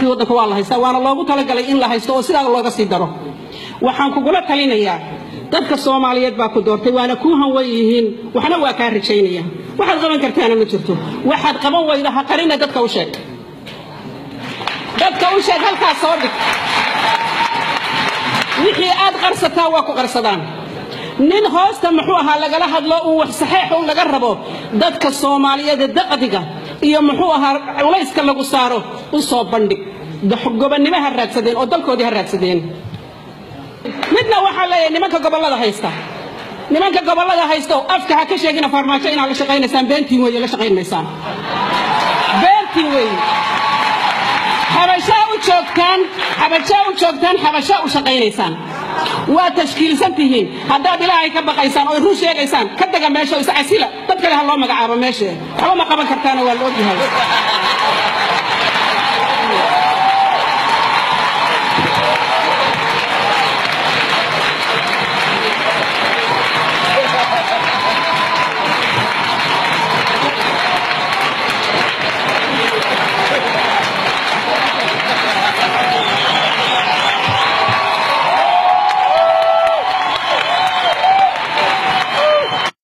خيرك ودك والله هيستا وأنا الله قلت لك إن الله هيستا وسيد الله قصيد دره وحن كقولة تلينا يا dadka Soomaaliyeed baa ku doortay waana ku hanweeyeen waxna waa ka rijaynaya waxaad qaban kartaan ma jirto waxaad qaban weydaha qarina dadka u sheeg halkaas soo dhig wixii aad qarsataa waa ku qarsadaan nin hoosta muxuu ahaa lagala hadlo oo wax saxiix oo laga rabo dadka Soomaaliyeed daqadiga iyo muxuu ahaa culayska lagu saaro u soo bandhig gobonnimada raadsadeen oo dalkoodii raadsadeen midna waxa la nimanka gobolada haysta afka ha ka sheegina farmaajo in la shaqeynaysan beentii way la shaqeynaysaan habasha u shaqeynaysaan waa tashkiilsantihiin haddaad ilaahay ka baqaysaan oo ruu sheegaysaan ka daga meesha is asila dad kale ha loo magacaabo meesha waxba ma qaban kartaan waa loo yahay